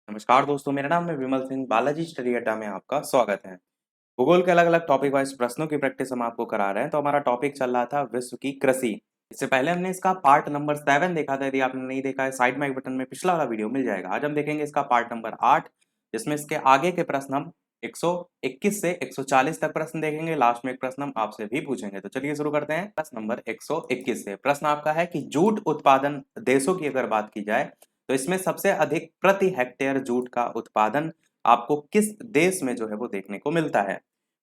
नमस्कार दोस्तों, मेरा नाम है विमल सिंह। बालाजी स्टडी अड्डा में आपका स्वागत है। भूगोल के अलग-अलग टॉपिक वाइज़ प्रश्नों की प्रैक्टिस हम आपको करा रहे हैं। तो हमारा टॉपिक चल रहा था विश्व की कृषि। इससे पहले हमने इसका पार्ट नंबर 7 देखा था। यदि आपने नहीं देखा है, साइड में आई बटन में पिछला वाला वीडियो मिल जाएगा। आज हम देखेंगे इसका पार्ट नंबर 8, जिसमें इसके आगे के प्रश्न हम 121 से 140 तक प्रश्न देखेंगे। लास्ट में एक प्रश्न हम आपसे भी पूछेंगे। तो चलिए शुरू करते हैं प्रश्न नंबर 121 से। प्रश्न आपका है कि जूट उत्पादन देशों की अगर बात की जाए, तो इसमें सबसे अधिक प्रति हेक्टेयर जूट का उत्पादन आपको किस देश में जो है वो देखने को मिलता है?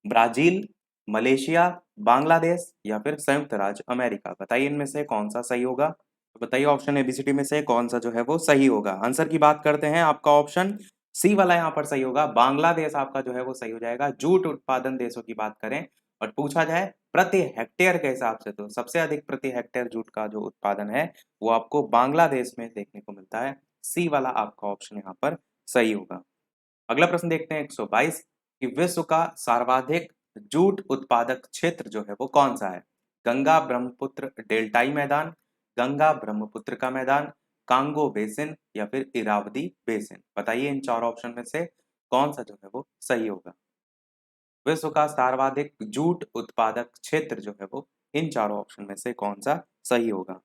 ब्राजील, मलेशिया, बांग्लादेश या फिर संयुक्त राज्य अमेरिका। बताइए इनमें से कौन सा सही होगा? तो बताइए ऑप्शन एबीसीडी में से कौन सा जो है वो सही होगा। आंसर की बात करते हैं, आपका ऑप्शन सी वाला यहाँ पर सही होगा। बांग्लादेश आपका जो है वो सही हो जाएगा। जूट उत्पादन देशों की बात करें और पूछा जाए प्रति हेक्टेयर के हिसाब से, तो सबसे अधिक प्रति हेक्टेयर जूट का जो उत्पादन है वो आपको बांग्लादेश में देखने को मिलता है। सी वाला आपका ऑप्शन यहाँ पर सही होगा। अगला प्रश्न देखते हैं 122 कि विश्व का सर्वाधिक जूट उत्पादक क्षेत्र जो है वो कौन सा है? गंगा ब्रह्मपुत्र डेल्टाई मैदान, गंगा ब्रह्मपुत्र का मैदान, कांगो बेसिन या फिर इरावदी बेसिन। बताइए इन चार ऑप्शन में से कौन सा जो है वो सही होगा। विश्व का सर्वाधिक जूट उत्पादक क्षेत्र जो है वो इन चारों ऑप्शन में से कौन सा सही होगा।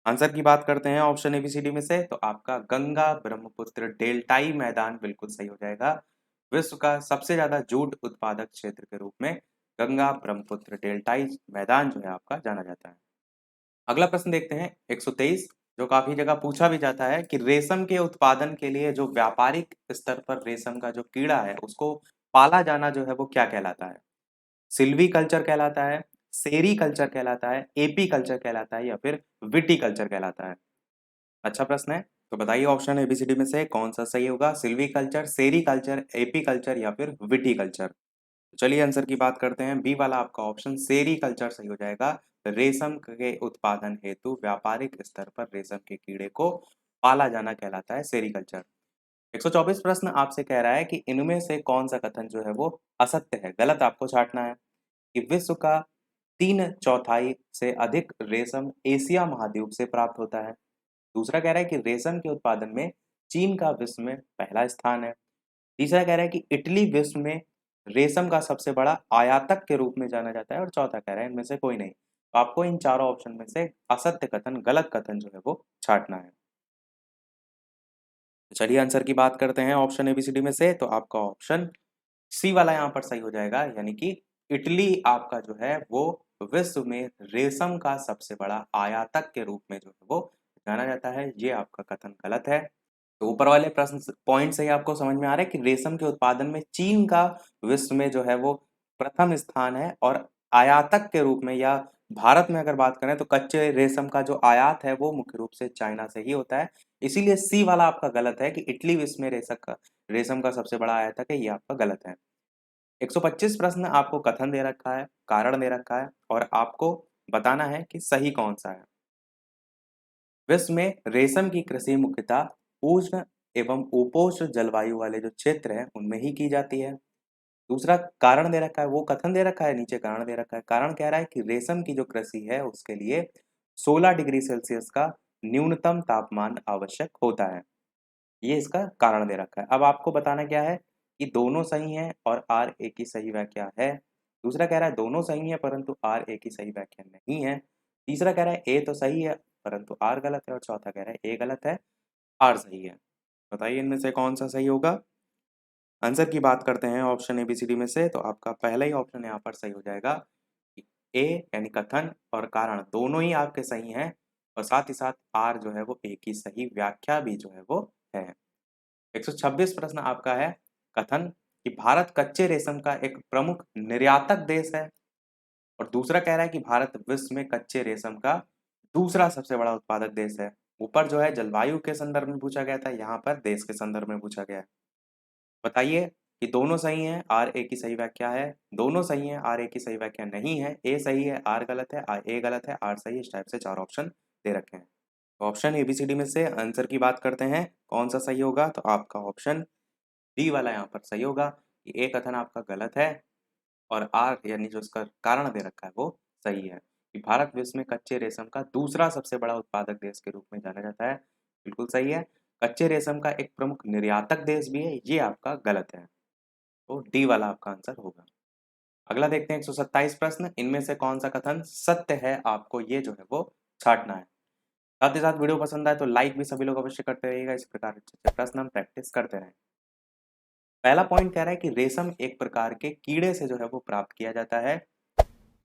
आंसर की बात करते हैं ऑप्शन एबीसीडी में से, तो आपका गंगा ब्रह्मपुत्र डेल्टाई मैदान बिल्कुल सही हो जाएगा। विश्व का सबसे ज्यादा जूट उत्पादक क्षेत्र के रूप में गंगा ब्रह्मपुत्र डेल्टाई मैदान जो है आपका जाना जाता है। अगला प्रश्न देखते हैं 123, जो काफी जगह पूछा भी जाता है कि रेशम के उत्पादन के लिए जो व्यापारिक स्तर पर रेशम का जो कीड़ा है उसको पाला जाना जो है वो क्या कहलाता है? सिल्वी कल्चर कहलाता है, सेरी कल्चर कहलाता है, एपी कल्चर कहलाता है या फिर विटी कल्चर कहलाता है? अच्छा प्रश्न है। तो बताइए ऑप्शन एबीसीडी में से कौन सा सही होगा। सिल्वी कल्चर, सेरी कल्चर, एपी कल्चर या फिर विटी कल्चर। तो चलिए आंसर की बात करते हैं। बी वाला आपका ऑप्शन सेरी कल्चर सही हो जाएगा। रेशम के उत्पादन हेतु व्यापारिक स्तर पर रेशम के कीड़े को पाला जाना कहलाता है सेरी कल्चर। 124 प्रश्न आपसे कह रहा है कि इनमें से कौन सा कथन जो है वो असत्य है, गलत आपको छांटना है। कि विश्व का 3/4 से अधिक रेशम एशिया महाद्वीप से प्राप्त होता है। दूसरा कह रहा है कि रेशम के उत्पादन में चीन का विश्व में पहला स्थान है। तीसरा कह रहा है कि इटली विश्व में रेशम का सबसे बड़ा आयातक के रूप में जाना जाता है। और चौथा कह रहा है इनमें से कोई नहीं। तो आपको इन चारों ऑप्शन में से असत्य कथन, गलत कथन जो है वो छांटना है। तो चलिए आंसर की बात करते हैं ऑप्शन एबीसीडी में से, तो आपका ऑप्शन सी वाला यहाँ पर सही हो जाएगा। यानी कि इटली आपका जो है वो विश्व में रेशम का सबसे बड़ा आयातक के रूप में जो है वो जाना जाता है। ये आपका कथन गलत है। तो ऊपर वाले प्रश्न पॉइंट से ही आपको समझ में आ रहा है कि रेशम के उत्पादन में चीन का विश्व में जो है वो प्रथम स्थान है। और आयातक के रूप में या भारत में अगर बात करें तो कच्चे रेशम का जो आयात है वो मुख्य रूप से चाइना से ही होता है। इसीलिए सी वाला आपका गलत है कि इटली विश्व में रेशम का सबसे बड़ा आयातक है, ये आपका गलत है। 125 प्रश्न आपको कथन दे रखा है, कारण दे रखा है और आपको बताना है कि सही कौन सा है। विश्व में रेशम की कृषि मुख्यतः उष्ण एवं उपोष्ण जलवायु वाले जो क्षेत्र हैं उनमें ही की जाती है। दूसरा कारण दे रखा है, वो कथन दे रखा है, नीचे कारण दे रखा है। कारण कह रहा है कि रेशम की जो कृषि है उसके लिए 16 डिग्री सेल्सियस का न्यूनतम तापमान आवश्यक होता है। ये इसका कारण दे रखा है। अब आपको बताना क्या है कि दोनों सही हैं और आर ए की सही व्याख्या है। दूसरा कह रहा है दोनों सही है परंतु आर ए की सही व्याख्या नहीं है। तीसरा कह रहा है ए तो सही है परंतु आर गलत है। और चौथा कह रहा है ए गलत है, आर सही है। बताइए इनमें से कौन सा सही होगा। आंसर की बात करते हैं ऑप्शन एबीसीडी में से, तो आपका पहला ही ऑप्शन यहाँ पर सही हो जाएगा। ए यानी कथन और कारण दोनों ही आपके सही हैं और साथ ही साथ आर जो है वो ए की सही व्याख्या भी जो है वो है। 126 प्रश्न आपका है कथन कि भारत कच्चे रेशम का एक प्रमुख निर्यातक देश है। और दूसरा कह रहा है कि भारत विश्व में कच्चे रेशम का दूसरा सबसे बड़ा उत्पादक देश है। ऊपर जो है जलवायु के संदर्भ में पूछा गया था, यहाँ पर देश के संदर्भ में पूछा गया है। बताइए कि दोनों सही हैं, आर ए की सही व्याख्या है। दोनों सही हैं, आर ए की सही व्याख्या नहीं है। ए सही है, आर गलत है, ए गलत है, आर सही है। इस टाइप से चार ऑप्शन दे रखे हैं। ऑप्शन एबीसीडी में से आंसर की बात करते हैं कौन सा सही होगा, तो आपका ऑप्शन डी वाला यहाँ पर सही होगा कि ए कथन आपका गलत है और आर यानी जो इसका कारण दे रखा है वो सही है कि भारत विश्व में कच्चे रेशम का दूसरा सबसे बड़ा उत्पादक देश के रूप में जाना जाता है। बिल्कुल सही है। कच्चे रेशम का एक प्रमुख निर्यातक देश भी है, ये आपका गलत है। तो डी वाला आपका आंसर होगा। अगला देखते हैं 127 प्रश्न, इनमें से कौन सा कथन सत्य है, आपको ये जो है वो छांटना है। साथ ही साथ वीडियो पसंद आए तो लाइक भी सभी लोग अवश्य करते रहिएगा, इस प्रकार अच्छे अच्छे प्रश्न हम प्रैक्टिस करते रहें। पहला पॉइंट कह रहा है कि रेशम एक प्रकार के कीड़े से जो है वो प्राप्त किया जाता है,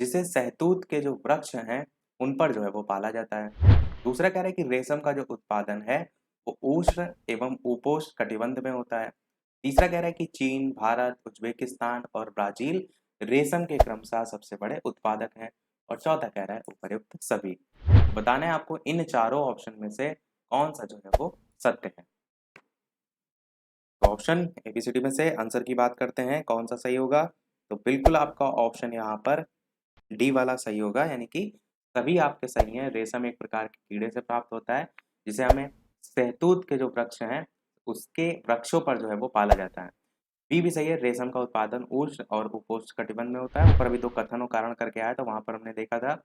जिसे शहतूत के जो वृक्ष हैं उन पर जो है वो पाला जाता है। दूसरा कह रहा है कि रेशम का जो उत्पादन है वो उष्ण एवं उपोष्ण कटिबंध में होता है। तीसरा कह रहा है कि चीन, भारत, उज्बेकिस्तान और ब्राजील रेशम के क्रमशः सबसे बड़े उत्पादक हैं। और चौथा कह रहा है उपर्युक्त सभी। बताना है आपको इन चारों ऑप्शन में से कौन सा जो है वो सत्य है। तो ऑप्शन एबीसीडी में से आंसर की बात करते हैं, कौन सा सही होगा। तो बिल्कुल आपका ऑप्शन यहाँ पर डी वाला सही होगा, यानी कि सभी आपके सही हैं। रेशम एक प्रकार के कीड़े से प्राप्त होता है, जिसे हमें शहतूत के जो वृक्ष हैं उसके वृक्षों पर जो है वो पाला जाता है। बी भी सही है, रेशम का उत्पादन उष्ण और उपोष्ण कटिबंध में होता है। ऊपर अभी दो कथन और कारण करके आया, तो वहां पर हमने देखा था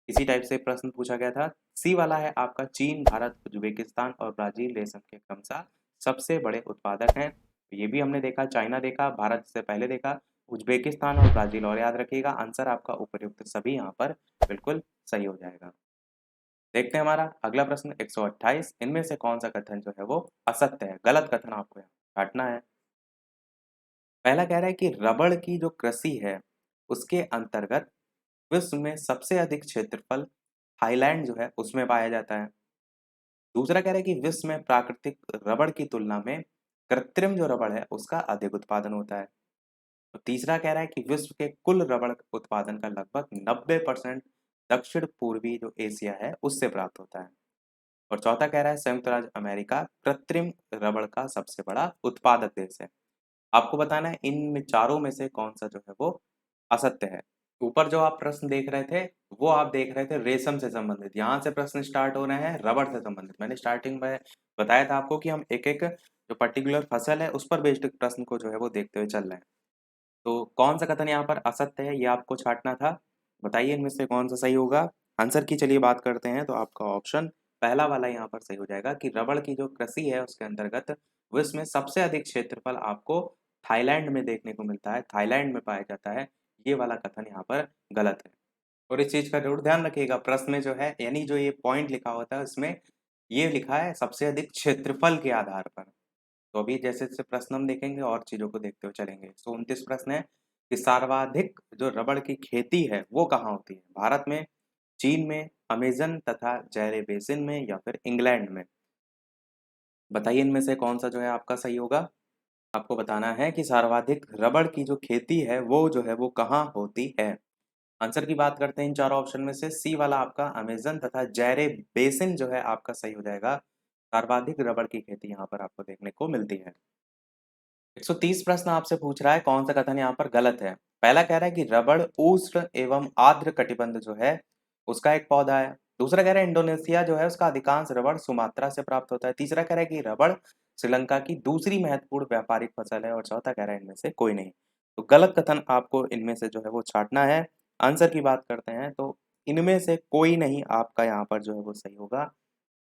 इसी टाइप से प्रश्न पूछा गया था। सी वाला है आपका चीन, भारत, उज्बेकिस्तान और ब्राजील रेशम के क्रमशः सबसे बड़े उत्पादक हैं। तो ये भी हमने देखा, चाइना देखा, भारत से पहले देखा, उज्बेकिस्तान और ब्राजील। और याद रखिएगा आंसर आपका उपर्युक्त सभी यहाँ पर बिल्कुल सही हो जाएगा। देखते हैं हमारा अगला प्रश्न 128, इनमें से कौन सा कथन जो है वो असत्य है, गलत कथन आपको यहाँ काटना है। पहला कह रहा है कि रबड़ की जो कृषि है उसके अंतर्गत विश्व में सबसे अधिक क्षेत्रफल थाईलैंड जो है उसमें पाया जाता है। दूसरा कह रहा है कि विश्व में प्राकृतिक रबड़ की तुलना में कृत्रिम जो रबड़ है उसका अधिक उत्पादन होता है। तो तीसरा कह रहा है कि विश्व के कुल रबड़ उत्पादन का लगभग 90% दक्षिण पूर्वी जो एशिया है उससे प्राप्त होता है। और चौथा कह रहा है संयुक्त राज्य अमेरिका कृत्रिम रबड़ का सबसे बड़ा उत्पादक देश है। आपको बताना है इन चारों में से कौन सा जो है वो असत्य है। ऊपर जो आप प्रश्न देख रहे थे वो आप देख रहे थे रेशम से संबंधित, यहाँ से प्रश्न स्टार्ट हो रहे हैं रबड़ से संबंधित। मैंने स्टार्टिंग में बताया था आपको कि हम एक एक जो पर्टिकुलर फसल है उस पर बेस्ड प्रश्न को जो है वो देखते हुए चल रहे हैं। तो कौन सा कथन यहाँ पर असत्य है ये आपको छांटना था। बताइए इनमें से कौन सा सही होगा। आंसर की चलिए बात करते हैं, तो आपका ऑप्शन पहला वाला यहाँ पर सही हो जाएगा कि रबड़ की जो कृषि है उसके अंतर्गत विश्व में सबसे अधिक क्षेत्रफल आपको थाईलैंड में देखने को मिलता है, थाईलैंड में पाया जाता है। ये वाला कथन यहाँ पर गलत है। और इस चीज का जरूर ध्यान रखिएगा, प्रश्न में जो है यानी जो ये पॉइंट लिखा होता है उसमें ये लिखा है सबसे अधिक क्षेत्रफल के आधार पर। तो अभी जैसे जैसे प्रश्न हम देखेंगे और चीजों को देखते हुए चलेंगे। 129 प्रश्न है कि सर्वाधिक जो रबड़ की खेती है वो कहाँ होती है, भारत में, चीन में, अमेजन तथा जैरे बेसिन में या फिर इंग्लैंड में। बताइए इनमें से कौन सा जो है आपका सही होगा। आपको बताना है कि सर्वाधिक रबड़ की जो खेती है वो जो है वो कहाँ होती है। आंसर की बात करते हैं इन चारों ऑप्शन में से सी वाला आपका अमेजन तथा जैरे बेसिन जो है आपका सही हो जाएगा। सर्वाधिक रबड़ की खेती यहाँ पर आपको देखने को मिलती है। 130 प्रश्न आपसे पूछ रहा है कौन सा कथन यहाँ पर गलत है। पहला कह रहा है कि रबड़ उष्ण एवं आर्द्र कटिबंध जो है उसका एक पौधा है। दूसरा कह रहा है इंडोनेशिया जो है उसका अधिकांश रबड़ सुमात्रा से प्राप्त होता है। तीसरा कह रहा है कि रबड़ श्रीलंका की दूसरी महत्वपूर्ण व्यापारिक फसल है। और चौथा कह रहा है इनमें से कोई नहीं। तो गलत कथन आपको इनमें से जो है वो छांटना है। आंसर की बात करते हैं तो इनमें से कोई नहीं आपका यहाँ पर जो है वो सही होगा।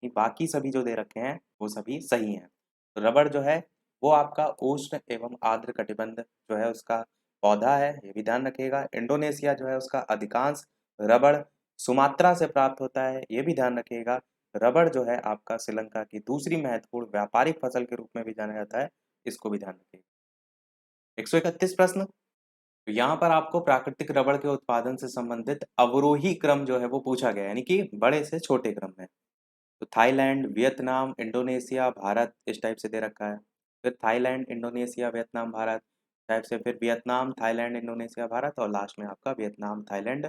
कि बाकी सभी जो दे रखे हैं वो सभी सही हैं। तो रबड़ जो है वो आपका उष्ण एवं आर्द्र कटिबंध जो है उसका पौधा है, ये भी ध्यान रखिएगा। इंडोनेशिया जो है उसका अधिकांश रबड़ सुमात्रा से प्राप्त होता है, ये भी ध्यान रखिएगा। रबड़ जो है आपका श्रीलंका की दूसरी महत्वपूर्ण व्यापारिक फसल के रूप में भी जाना जाता है, इसको भी ध्यान रखिएगा। 131 प्रश्न, तो यहाँ पर आपको प्राकृतिक रबड़ के उत्पादन से संबंधित अवरोही क्रम जो है वो पूछा गया है, यानी कि बड़े से छोटे क्रम में। तो थाईलैंड, वियतनाम, इंडोनेशिया, भारत इस टाइप से दे रखा है। फिर Thailand, Indonesia, Vietnam, Bharat type से, फिर वियतनाम, थाईलैंड, इंडोनेशिया, भारत और लास्ट में आपका वियतनाम, थाईलैंड,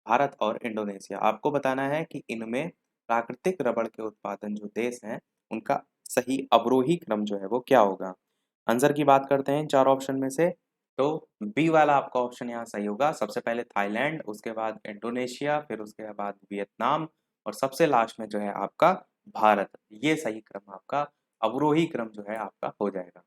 भारत और इंडोनेशिया। आपको बताना है कि इनमें प्राकृतिक रबड़ के उत्पादन जो देश हैं उनका सही अवरोही क्रम जो है वो क्या होगा। आंसर की बात करते हैं इन चार ऑप्शन में से, तो बी वाला आपका ऑप्शन यहाँ सही होगा। सबसे पहले थाईलैंड, उसके बाद इंडोनेशिया, फिर उसके बाद वियतनाम और सबसे लास्ट में जो है आपका भारत। ये सही क्रम आपका अवरोही क्रम जो है आपका हो जाएगा।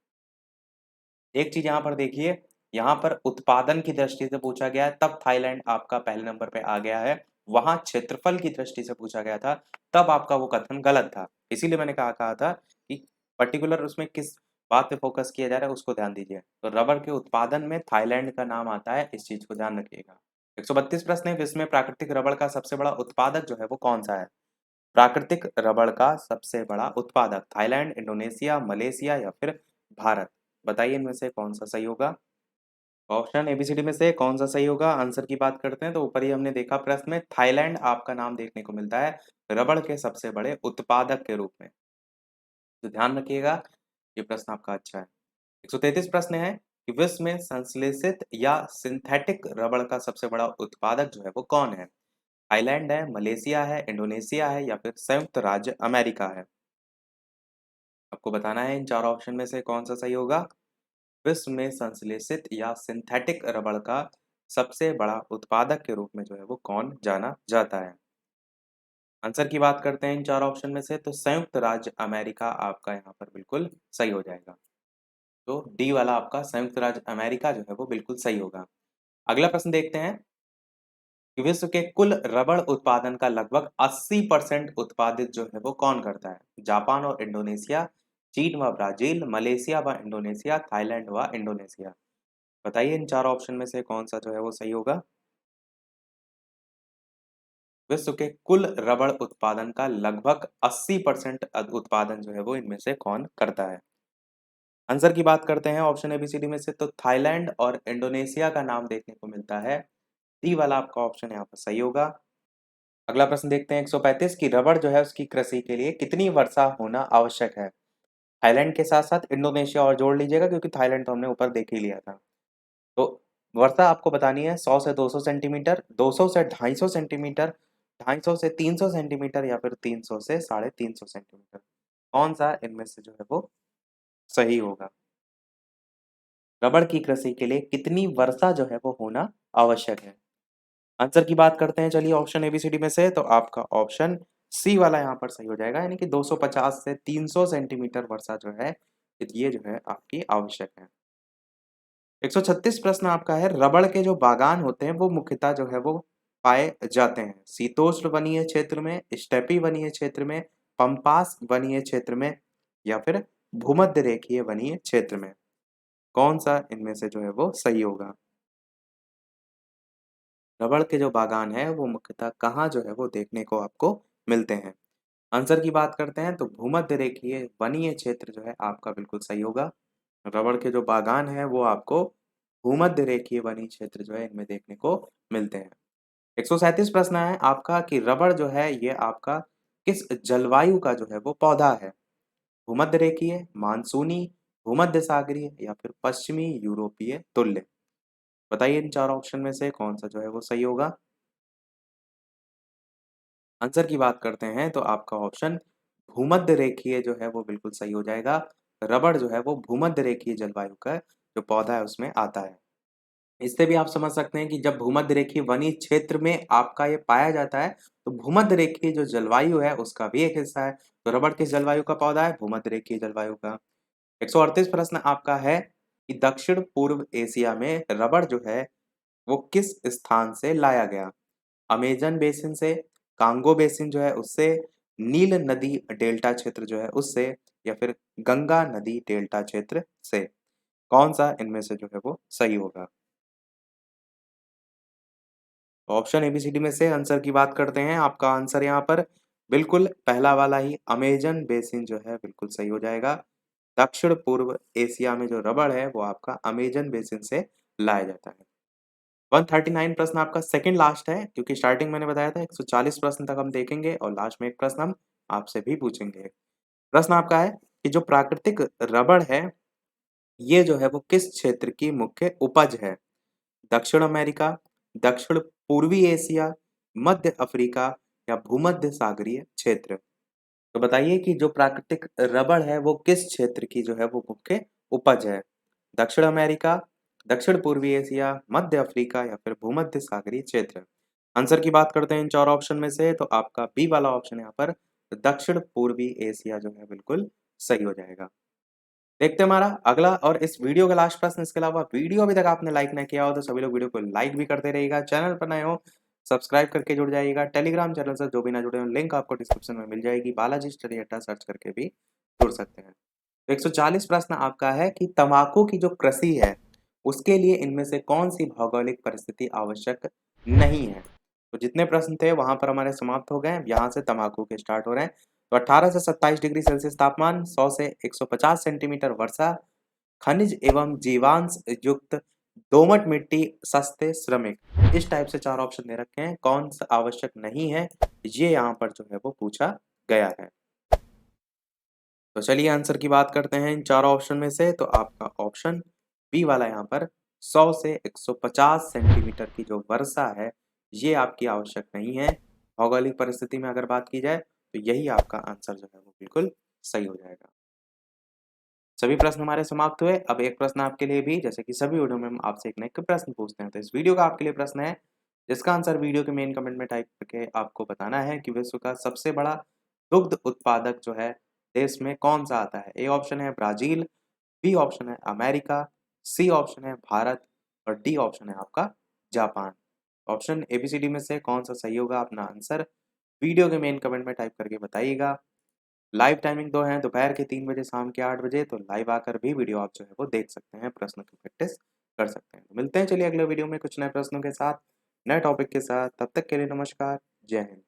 एक चीज यहाँ पर देखिए, यहाँ पर उत्पादन की दृष्टि से पूछा गया है तब थाईलैंड आपका पहले नंबर पे आ गया है। वहां क्षेत्रफल की दृष्टि से पूछा गया था तब आपका वो कथन गलत था। इसीलिए मैंने कहा था कि पर्टिकुलर उसमें किस बात पे फोकस किया जा रहा है उसको ध्यान दीजिए। तो रबर के उत्पादन में थाईलैंड का नाम आता है, इस चीज को ध्यान रखिएगा। 132 प्रश्न है, विश्व में प्राकृतिक रबड़ का सबसे बड़ा उत्पादक जो है वो कौन सा है? प्राकृतिक रबड़ का सबसे बड़ा उत्पादक थाईलैंड, इंडोनेशिया, मलेशिया या फिर भारत? बताइए इनमें से कौन सा सही होगा। ऑप्शन एबीसीडी में से कौन सा सही होगा? आंसर की बात करते हैं तो ऊपर ही हमने देखा प्रश्न में थाईलैंड आपका नाम देखने को मिलता है रबड़ के सबसे बड़े उत्पादक के रूप में। तो ध्यान रखिएगा, ये प्रश्न आपका अच्छा है। 133 प्रश्न है कि विश्व में संश्लेषित या सिंथेटिक रबड़ का सबसे बड़ा उत्पादक जो है वो कौन है? थाईलैंड है, मलेशिया है, इंडोनेशिया है या फिर संयुक्त राज्य अमेरिका है? आपको बताना है इन चार ऑप्शन में से कौन सा सही होगा। विश्व में संश्लेषित या सिंथेटिक रबड़ का सबसे बड़ा उत्पादक के रूप में जो है वो कौन जाना जाता है? आंसर की बात करते हैं इन चार ऑप्शन में से, तो संयुक्त राज्य अमेरिका आपका यहाँ पर बिल्कुल सही हो जाएगा। तो डी वाला आपका संयुक्त राज्य अमेरिका जो है वो बिल्कुल सही होगा। अगला प्रश्न देखते हैं कि विश्व के कुल रबड़ उत्पादन का लगभग 80% उत्पादित जो है वो कौन करता है? जापान और इंडोनेशिया, चीन व ब्राजील, मलेशिया व इंडोनेशिया, थाईलैंड व इंडोनेशिया? बताइए इन चार ऑप्शन में से कौन सा जो है वो सही होगा। विश्व के कुल रबड़ उत्पादन का लगभग 80% उत्पादन जो है वो इनमें से कौन करता है? आंसर की बात करते हैं ऑप्शन एबीसीडी में से, तो थाईलैंड और इंडोनेशिया का नाम देखने को मिलता है। डी वाला आपका ऑप्शन यहाँ पर सही होगा। अगला प्रश्न देखते हैं 135 की रबड़ जो है उसकी कृषि के लिए कितनी वर्षा होना आवश्यक है? थाईलैंड के साथ साथ इंडोनेशिया और जोड़ लीजिएगा क्योंकि थाईलैंड तो हमने ऊपर देख ही लिया था। तो वर्षा आपको बतानी है 100 से 200 सेंटीमीटर, 200 से 250 सेंटीमीटर, 250 से 300 सेंटीमीटर या फिर 300 से 350 सेंटीमीटर? कौन सा इनमें से जो है वो सही होगा? रबड़ की कृषि के लिए कितनी वर्षा जो है वो होना आवश्यक है? आंसर की बात करते हैं चलिए ऑप्शन एबीसीडी में से, तो आपका ऑप्शन सी वाला यहाँ पर सही हो जाएगा, यानी कि 250 से 300 सेंटीमीटर वर्षा जो है ये जो है आपकी आवश्यक है। 136 प्रश्न आपका है, रबड़ के जो बागान होते हैं वो मुख्यतः जो है वो पाए जाते हैं शीतोष्ण वनीय क्षेत्र में, स्टेपी वनीय क्षेत्र में, पंपास वनीय क्षेत्र में या फिर भूमध्य रेखीय वनीय क्षेत्र में? कौन सा इनमें से जो है वो सही होगा? रबड़ के जो बागान है वो मुख्यतः कहाँ जो है वो देखने को आपको मिलते हैं? आंसर की बात करते हैं तो भूमध्य रेखीय वनीय क्षेत्र जो है आपका बिल्कुल सही होगा। रबड़ के जो बागान है वो आपको भूमध्य रेखीय वनीय क्षेत्र जो है इनमें देखने को मिलते हैं। 137 प्रश्न है आपका कि रबड़ जो है ये आपका किस जलवायु का जो है वो पौधा है? भूमध्य रेखीय, मानसूनी, भूमध्य सागरीय या फिर पश्चिमी यूरोपीय तुल्य? बताइए इन चार ऑप्शन में से कौन सा जो है वो सही होगा। आंसर की बात करते हैं तो आपका ऑप्शन भूमध्य रेखीय जो है वो बिल्कुल सही हो जाएगा। रबड़ जो है वो भूमध्य रेखीय जलवायु का जो पौधा है उसमें आता है। इससे भी आप समझ सकते हैं कि जब भूमध्य रेखीय वनीय क्षेत्र में आपका ये पाया जाता है, तो भूमध्य रेखीय जो जलवायु है उसका भी एक हिस्सा है। तो रबड़ किस जलवायु का पौधा है? भूमध्य रेखीय जलवायु का। 138 प्रश्न आपका है कि दक्षिण पूर्व एशिया में रबड़ जो है वो किस स्थान से लाया गया? अमेज़न बेसिन से, कांगो बेसिन जो है उससे, नील नदी डेल्टा क्षेत्र जो है उससे या फिर गंगा नदी डेल्टा क्षेत्र से? कौन-सा इनमें से जो है वो सही होगा? ऑप्शन एबीसीडी में से आंसर की बात करते हैं, आपका आंसर यहाँ पर बिल्कुल पहला वाला ही अमेज़न बेसिन जो है बिल्कुल सही हो जाएगा। दक्षिण पूर्व एशिया में जो रबड़ है वो आपका अमेज़न बेसिन से लाया जाता है। 139 प्रश्न आपका सेकंड लास्ट है, क्योंकि स्टार्टिंग मैंने बताया था 140 प्रश्न तक हम देखेंगे और लास्ट में एक प्रश्न हम आपसे भी पूछेंगे। प्रश्न आपका है कि जो प्राकृतिक रबड़ है, ये जो है वो किस क्षेत्र की मुख्य उपज है? दक्षिण अमेरिका, दक्षिण पूर्वी एशिया, मध्य अफ्रीका या भूमध्य सागरीय क्षेत्र? तो बताइए कि जो प्राकृतिक रबड़ है वो किस क्षेत्र की जो है वो मुख्य उपज है? दक्षिण अमेरिका, दक्षिण पूर्वी एशिया, मध्य अफ्रीका या फिर भूमध्य सागरीय क्षेत्र? आंसर की बात करते हैं इन चार ऑप्शन में से, तो आपका बी वाला ऑप्शन यहाँ पर दक्षिण पूर्वी एशिया जो है बिल्कुल सही हो जाएगा। देखते हैं हमारा अगला और इस वीडियो का लास्ट प्रश्न। इसके अलावा वीडियो अभी तक आपने लाइक ना किया हो तो सभी लोग वीडियो को लाइक भी करते रहिएगा। चैनल पर नए हो सब्सक्राइब करके जुड़ जाइएगा। टेलीग्राम चैनल से जो भी ना जुड़े हो लिंक आपको डिस्क्रिप्शन में मिल जाएगी। बालाजी स्टडी अड्डा सर्च करके भी जुड़ सकते हैं। तो 140 प्रश्न आपका है कि तंबाकू की जो कृषि है उसके लिए इनमें से कौन सी भौगोलिक परिस्थिति आवश्यक नहीं है। तो जितने प्रश्न थे वहां पर हमारे समाप्त हो गए। यहाँ से तंबाकू के स्टार्ट हो रहे हैं। तो 18 से 27 डिग्री सेल्सियस तापमान, 100 से 150 सेंटीमीटर वर्षा, खनिज एवं जीवांश युक्त दोमट मिट्टी, सस्ते श्रमिक। इस टाइप से 4 ऑप्शन दे रखे हैं। कौन सा आवश्यक नहीं है ये यहाँ पर जो है वो पूछा गया है। तो चलिए आंसर की बात करते हैं इन चारों ऑप्शन में से। तो आपका ऑप्शन बी वाला यहाँ पर 100 से 150 सेंटीमीटर की जो वर्षा है ये आपकी आवश्यक नहीं है। भौगोलिक परिस्थिति में अगर बात की जाए तो यही आपका आंसर जो है वो बिल्कुल सही हो जाएगा। सभी प्रश्न हमारे समाप्त हुए। अब एक प्रश्न आपके लिए भी, जैसे कि सभी वीडियो में हम आपसे एक न एक प्रश्न पूछते हैं, तो इस वीडियो का आपके लिए प्रश्न है जिसका आंसर वीडियो के मेन कमेंट में टाइप करके आपको बताना है कि विश्व का सबसे बड़ा दुग्ध उत्पादक जो है देश में कौन सा आता है। ए ऑप्शन है ब्राजील, बी ऑप्शन है अमेरिका, सी ऑप्शन है भारत और डी ऑप्शन है आपका जापान। ऑप्शन एबीसीडी में से कौन सा सही होगा, अपना आंसर वीडियो के मेन कमेंट में टाइप करके बताइएगा। लाइव टाइमिंग 2 है, दोपहर के 3 बजे, शाम के 8 बजे। तो लाइव आकर भी वीडियो आप जो है वो देख सकते हैं, प्रश्न की प्रैक्टिस कर सकते हैं। तो मिलते हैं चलिए अगले वीडियो में कुछ नए प्रश्नों के साथ, नए टॉपिक के साथ। तब तक के लिए नमस्कार, जय हिंद।